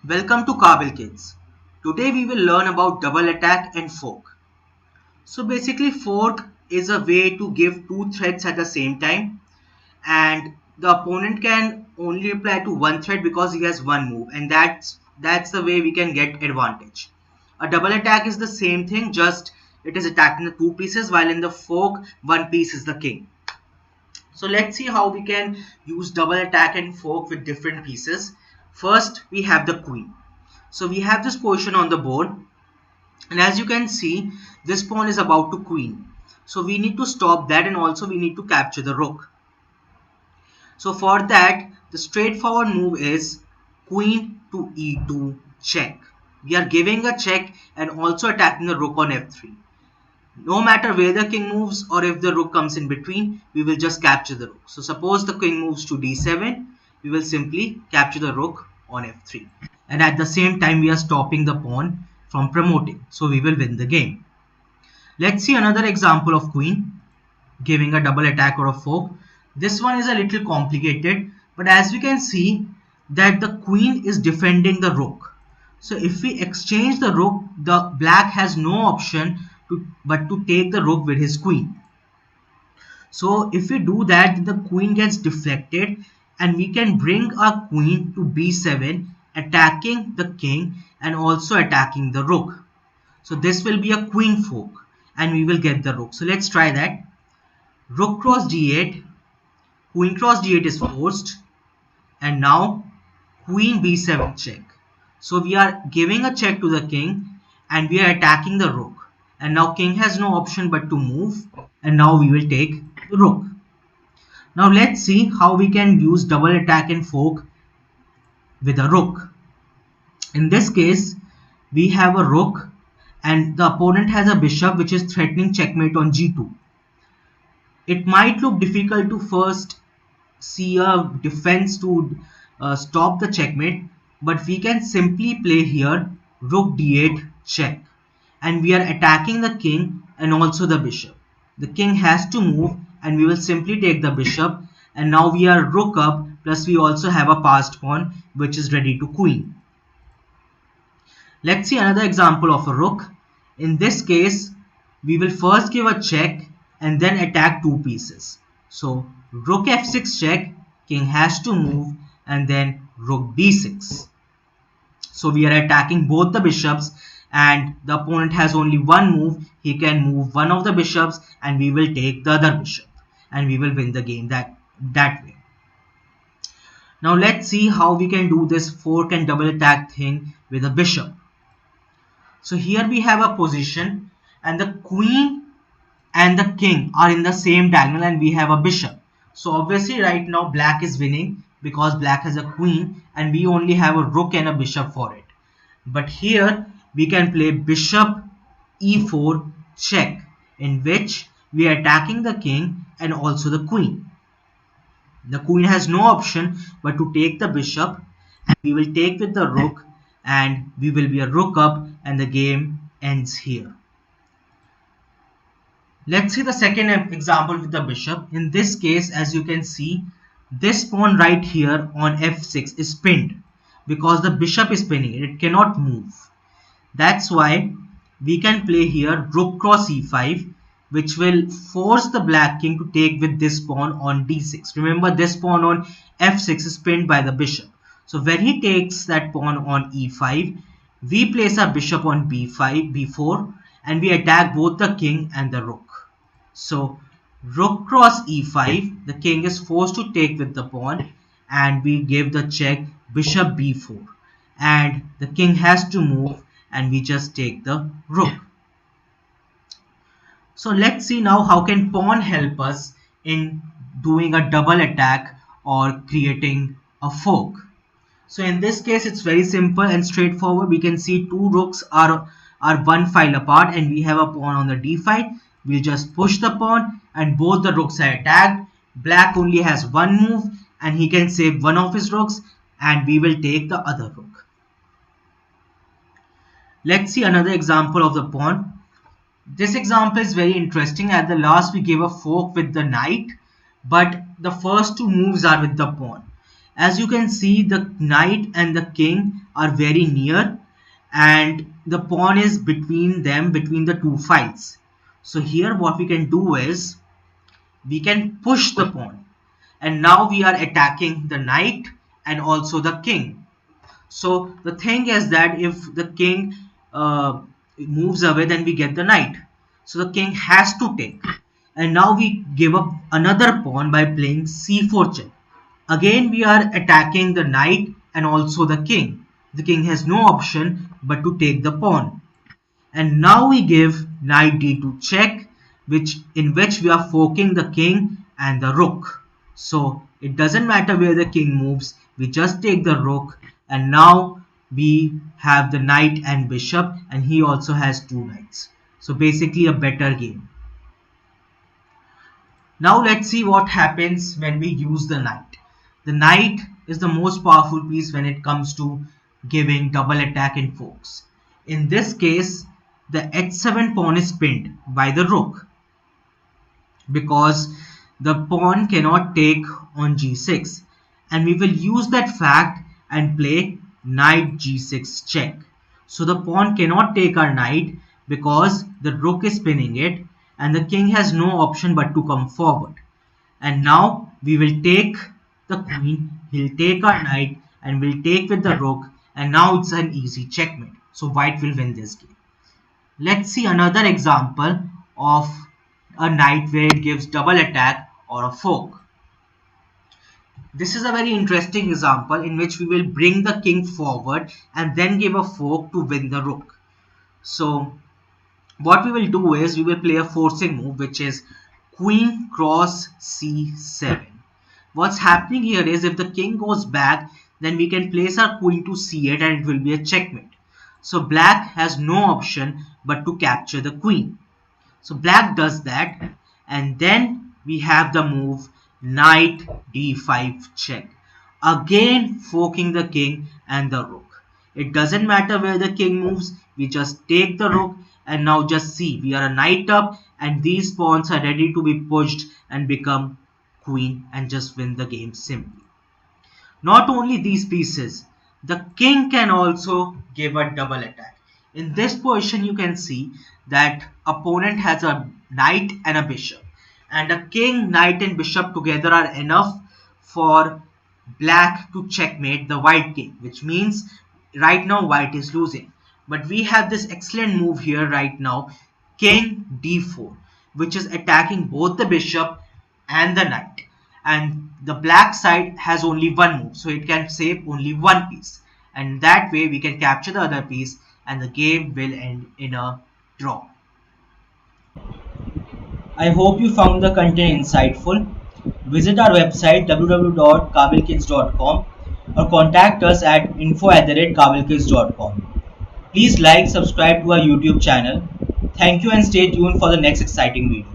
Welcome to Kabil Kids. Today we will learn about double attack and fork. So basically fork is a way to give two threats at the same time, and the opponent can only reply to one threat because he has one move, and that's the way we can get advantage. A double attack is the same thing, just it is attacking the two pieces, while in the fork one piece is the king. So let's see how we can use double attack and fork with different pieces. First we have the queen. So we have this position on the board, and as you can see this pawn is about to queen. So we need to stop that, and also we need to capture the rook. So for that the straightforward move is queen to e2 check. We are giving a check and also attacking the rook on f3. No matter where the king moves or if the rook comes in between, we will just capture the rook. So suppose the king moves to d7, we will simply capture the rook on f3. And at the same time we are stopping the pawn from promoting. So we will win the game. Let's see another example of queen giving a double attack or a fork. This one is a little complicated, but as we can see that the queen is defending the rook. So if we exchange the rook, the black has no option but to take the rook with his queen. So if we do that, the queen gets deflected and we can bring our queen to b7, attacking the king and also attacking the rook. So this will be a queen fork and we will get the rook. So let's try that. Rook cross d8, queen cross d8 is forced, and now queen b7 check. So we are giving a check to the king and we are attacking the rook. And now king has no option but to move, and now we will take the rook. Now let's see how we can use double attack and fork with a rook. In this case, we have a rook and the opponent has a bishop which is threatening checkmate on g2. It might look difficult to first see a defense to stop the checkmate, but we can simply play here rook d8 check, and we are attacking the king and also the bishop. The king has to move and we will simply take the bishop, and now we are rook up, plus we also have a passed pawn which is ready to queen. Let's see another example of a rook. In this case we will first give a check and then attack two pieces. So rook f6 check, king has to move, and then rook d6. So we are attacking both the bishops, and the opponent has only one move. He can move one of the bishops and we will take the other bishop and we will win the game that way. Now let's see how we can do this fork and double attack thing with a bishop. So here we have a position and the queen and the king are in the same diagonal and we have a bishop. So obviously right now black is winning because black has a queen and we only have a rook and a bishop for it. But here we can play bishop e4 check, in which we are attacking the king and also the queen. The queen has no option but to take the bishop, and we will take with the rook and we will be a rook up and the game ends here. Let's see the second example with the bishop. In this case, as you can see, this pawn right here on f6 is pinned because the bishop is pinning it. It cannot move. That's why we can play here rook cross e5, which will force the black king to take with this pawn on d6. Remember, this pawn on f6 is pinned by the bishop. So when he takes that pawn on e5, we place our bishop on b5, b4, and we attack both the king and the rook. So rook cross e5, the king is forced to take with the pawn and we give the check bishop b4, and the king has to move and we just take the rook. So let's see now how can pawn help us in doing a double attack or creating a fork. So in this case it's very simple and straightforward. We can see two rooks are one file apart and we have a pawn on the d file. We'll just push the pawn and both the rooks are attacked. Black only has one move and he can save one of his rooks, and we will take the other rook. Let's see another example of the pawn. This example is very interesting. At the last we gave a fork with the knight, but the first two moves are with the pawn. As you can see, the knight and the king are very near, and the pawn is between them, between the two files. So here what we can do is we can push the pawn, and now we are attacking the knight and also the king. So the thing is that if the king moves away, then we get the knight. So the king has to take. And now we give up another pawn by playing c4 check. Again we are attacking the knight and also the king. The king has no option but to take the pawn. And now we give knight d2 check, in which we are forking the king and the rook. So it doesn't matter where the king moves, we just take the rook, and now we have the knight and bishop, and he also has two knights. So basically a better game. Now let's see what happens when we use the knight. The knight is the most powerful piece when it comes to giving double attack in forks. In this case, the h7 pawn is pinned by the rook because the pawn cannot take on g6, and we will use that fact and play knight g6 check. So the pawn cannot take our knight because the rook is pinning it, and the king has no option but to come forward. And now we will take the queen, he'll take our knight, and we'll take with the rook, and now it's an easy checkmate. So white will win this game. Let's see another example of a knight where it gives double attack or a fork. This is a very interesting example in which we will bring the king forward and then give a fork to win the rook. So what we will do is we will play a forcing move, which is queen cross c7. What's happening here is if the king goes back, then we can place our queen to c8 and it will be a checkmate. So black has no option but to capture the queen. So black does that, and then we have the move knight d5 check. Again forking the king and the rook. It doesn't matter where the king moves, we just take the rook, and now just see, we are a knight up and these pawns are ready to be pushed and become queen and just win the game simply. Not only these pieces, the king can also give a double attack. In this position you can see that opponent has a knight and a bishop, and a king, knight and bishop together are enough for black to checkmate the white king, which means right now white is losing. But we have this excellent move here right now, king d4, which is attacking both the bishop and the knight, and the black side has only one move, so it can save only one piece, and that way we can capture the other piece and the game will end in a draw. I hope you found the content insightful. Visit our website www.kabilkids.com or contact us at info@kabilkids.com. Please like, subscribe to our YouTube channel. Thank you and stay tuned for the next exciting video.